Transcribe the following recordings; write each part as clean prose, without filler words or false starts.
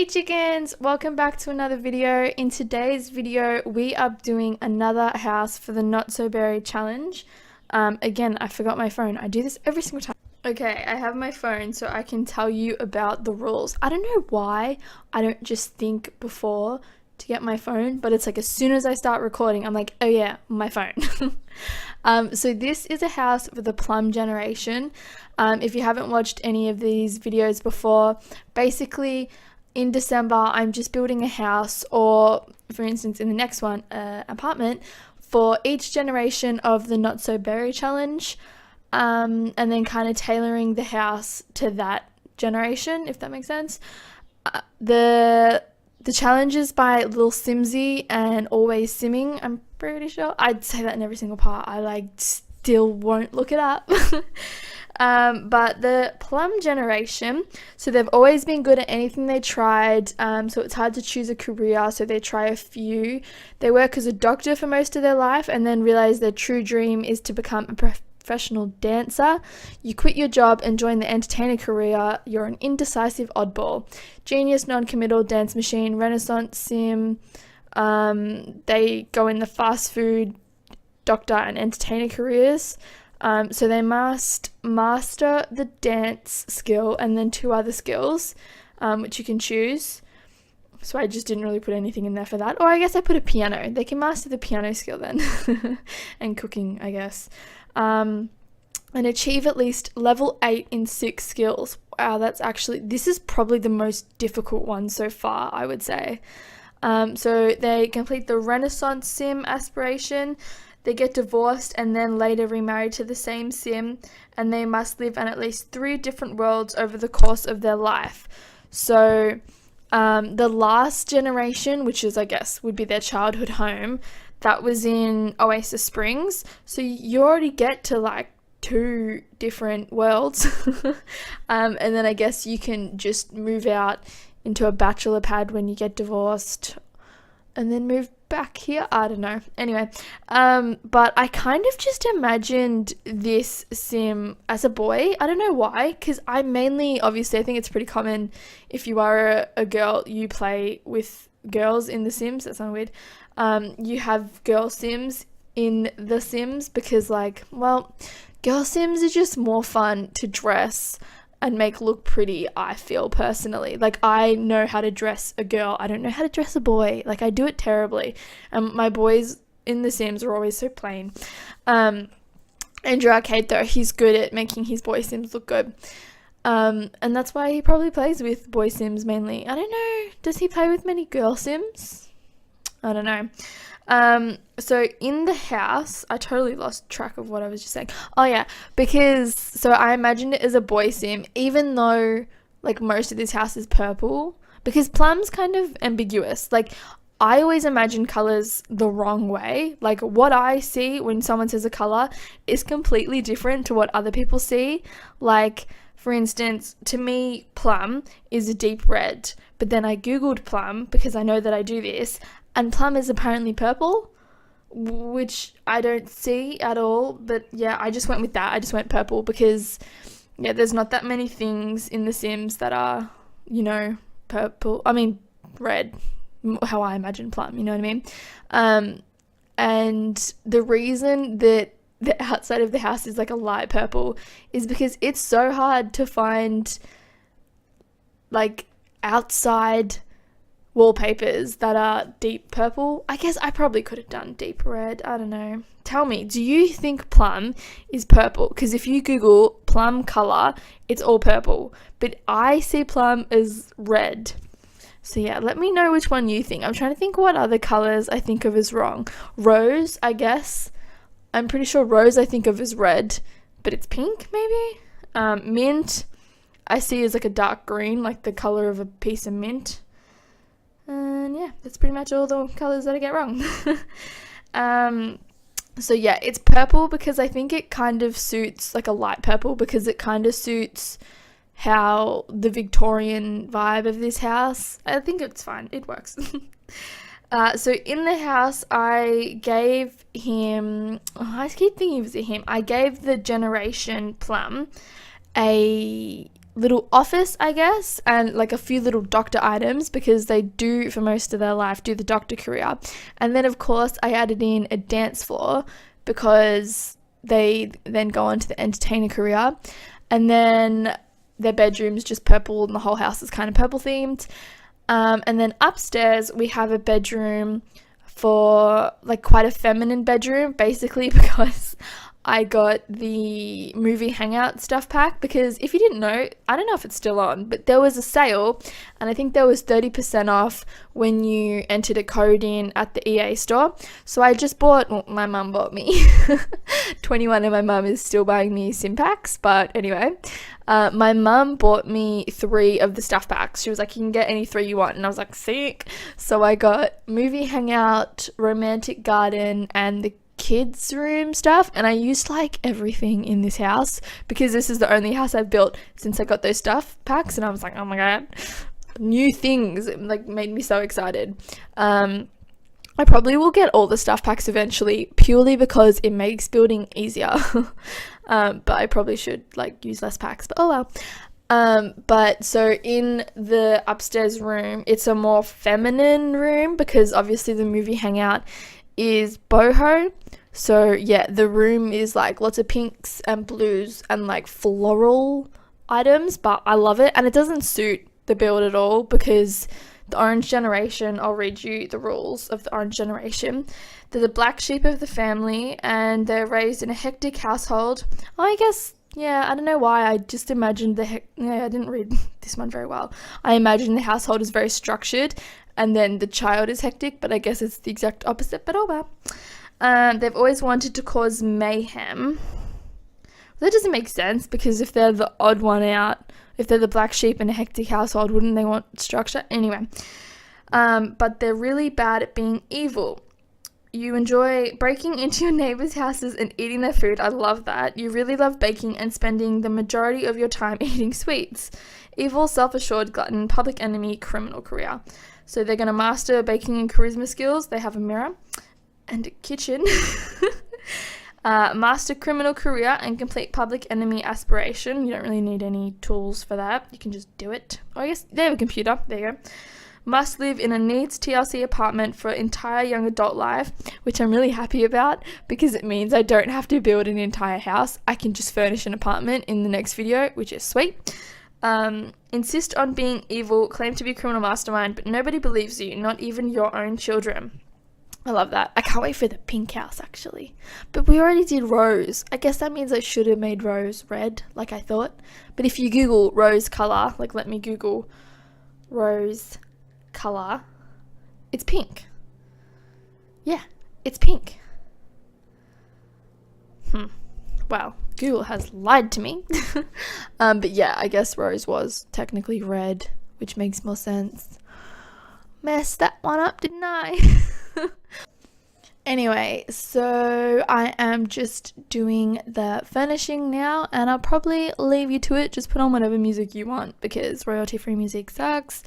chickens, welcome back to another video. In today's video we are doing another house for the not so berry challenge. Again, I forgot my phone. I do this every single time. Okay, I have my phone so I can tell you about the rules. I don't know why I don't just think before to get my phone, but it's like as soon as I start recording I'm like, oh yeah, my phone. So this is a house for the PLUM generation. If you haven't watched any of these videos before, basically in December I'm just building a house, or for instance in the next one, apartment, for each generation of the not so berry challenge, and then kind of tailoring the house to that generation, if that makes sense. The challenges by Lil Simsy and Always Simming, I'm pretty sure. I'd say that in every single part. I still won't look it up. But the PLUM generation, so they've always been good at anything they tried, so it's hard to choose a career, so they try a few. They work as a doctor for most of their life and then realize their true dream is to become a professional dancer. You quit your job and join the entertainer career. You're an indecisive oddball. Genius, non-committal, dance machine, renaissance sim. They go in the fast food, doctor and entertainer careers. So they must master the dance skill and then 2 other skills, which you can choose. So I just didn't really put anything in there for that. Or I guess I put a piano. They can master the piano skill then. And cooking, I guess. And achieve at least level 8 in 6 skills. Wow, this is probably the most difficult one so far, I would say. So they complete the Renaissance sim aspiration. They get divorced and then later remarried to the same sim, and they must live in at least 3 different worlds over the course of their life. So the last generation, which is, I guess, would be their childhood home, that was in Oasis Springs. So you already get to 2 different worlds. And then I guess you can just move out into a bachelor pad when you get divorced and then move back here. I don't know. Anyway, but I kind of just imagined this sim as a boy. I don't know why, because obviously I think it's pretty common if you are a girl, you play with girls in the Sims. That sounds weird. You have girl Sims in the Sims because girl Sims are just more fun to dress and make look pretty, I feel personally. I know how to dress a girl. I don't know how to dress a boy. I do it terribly. My boys in the Sims are always so plain. Andrew Arcade though, he's good at making his boy Sims look good. And that's why he probably plays with boy Sims mainly. I don't know. Does he play with many girl Sims? I don't know. So in the house, I totally lost track of what I was just saying. Oh yeah, so I imagined it as a boy sim, even though most of this house is purple, because PLUM's kind of ambiguous. I always imagine colors the wrong way. What I see when someone says a color is completely different to what other people see. For instance, to me, PLUM is a deep red, but then I googled PLUM because I know that I do this, and PLUM is apparently purple, which I don't see at all. But yeah, I just went with that. I just went purple because, yeah, there's not that many things in The Sims that are, purple. I mean, red, how I imagine PLUM, you know what I mean? And the reason that the outside of the house is a light purple is because it's so hard to find outside wallpapers that are deep purple. I guess I probably could have done deep red. I don't know. Tell me, do you think PLUM is purple? Because if you Google PLUM color, it's all purple. But I see PLUM as red. So yeah, let me know which one you think. I'm trying to think what other colors I think of as wrong. Rose, I guess. I'm pretty sure rose I think of as red, but it's pink maybe? Mint, I see as a dark green, the color of a piece of mint. And yeah, that's pretty much all the colors that I get wrong. So yeah, it's purple because I think it kind of suits, a light purple, because it kind of suits how the Victorian vibe of this house. I think it's fine. It works. So in the house, I gave him, I keep thinking it was him, I gave the generation PLUM a little office, I guess, and like a few little doctor items, because they do for most of their life do the doctor career. And then of course I added in a dance floor because they then go on to the entertainer career. And then their bedroom's just purple and the whole house is kind of purple themed. And then upstairs we have a bedroom for like quite a feminine bedroom, basically because I got the movie hangout stuff pack, because if you didn't know, I don't know if it's still on, but there was a sale and I think there was 30% off when you entered a code in at the EA store. So I just bought, well, my mum bought me 21 and my mum is still buying me sim packs, but anyway, my mum bought me 3 of the stuff packs. She was like, you can get any 3 you want, and I was like, sick. So I got movie hangout, romantic garden, and the kids room stuff, and I used like everything in this house because this is the only house I've built since I got those stuff packs, and I was like, oh my god, new things. It like made me so excited. I probably will get all the stuff packs eventually, purely because it makes building easier. But I probably should like use less packs, but oh well. But so in the upstairs room, it's a more feminine room because obviously the movie hangout is boho. So yeah, the room is like lots of pinks and blues and like floral items, but I love it, and it doesn't suit the build at all because the Orange Generation, I'll read you the rules of the Orange Generation. They're the black sheep of the family and they're raised in a hectic household. Oh, I guess, yeah, I don't know why, I just imagined I didn't read this one very well. I imagine the household is very structured and then the child is hectic, but I guess it's the exact opposite, but oh well. They've always wanted to cause mayhem. That doesn't make sense, because if they're the odd one out, if they're the black sheep in a hectic household, wouldn't they want structure? Anyway, but they're really bad at being evil. You enjoy breaking into your neighbors' houses and eating their food. I love that. You really love baking and spending the majority of your time eating sweets. Evil, self-assured, glutton, public enemy, criminal career. So they're going to master baking and charisma skills. They have a mirror and a kitchen. Master criminal career and complete public enemy aspiration. You don't really need any tools for that. You can just do it. Oh, I guess they have a computer. There you go. Must live in a needs TLC apartment for entire young adult life, which I'm really happy about because it means I don't have to build an entire house. I can just furnish an apartment in the next video, which is sweet. Insist on being evil, claim to be criminal mastermind, but nobody believes you, not even your own children. I love that. I can't wait for the pink house, actually. But we already did rose. I guess that means I should have made rose red, like I thought. But if you Google rose color, like let me Google rose color, it's pink. Yeah, it's pink. Well, Google has lied to me. But yeah, I guess rose was technically red, which makes more sense. Messed that one up, didn't I? Anyway, so I am just doing the furnishing now, and I'll probably leave you to it. Just put on whatever music you want because royalty-free music sucks.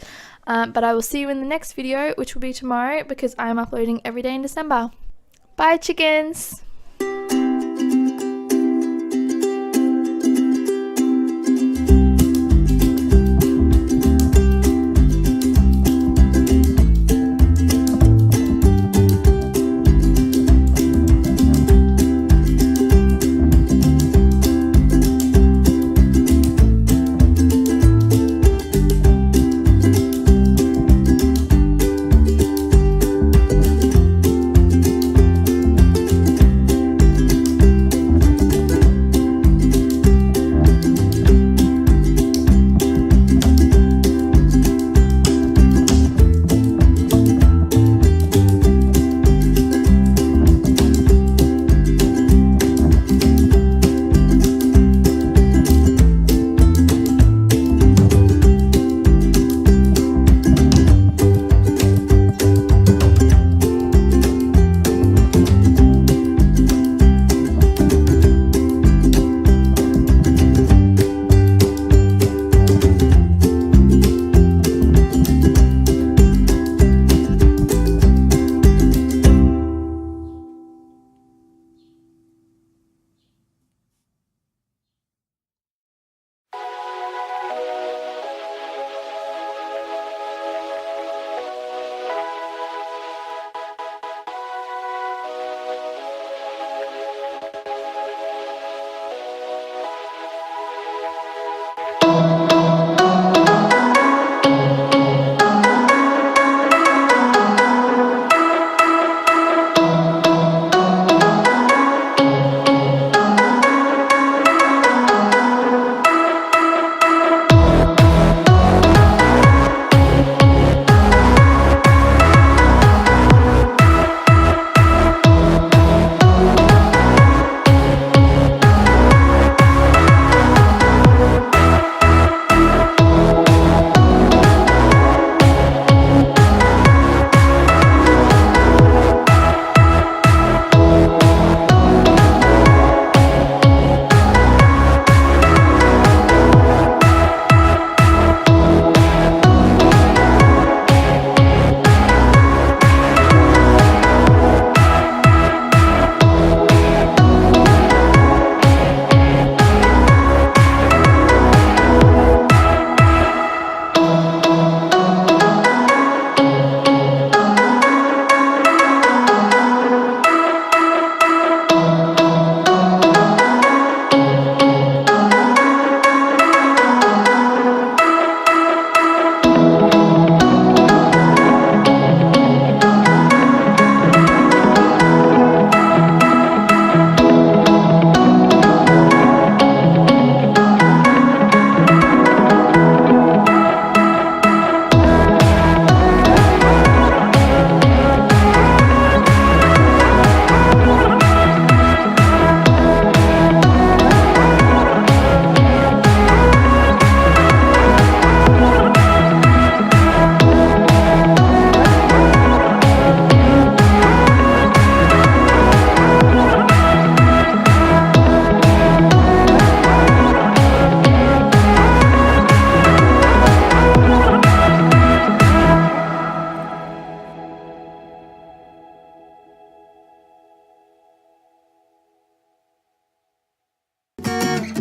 But I will see you in the next video, which will be tomorrow because I'm uploading every day in December. Bye, chickens!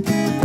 Bye.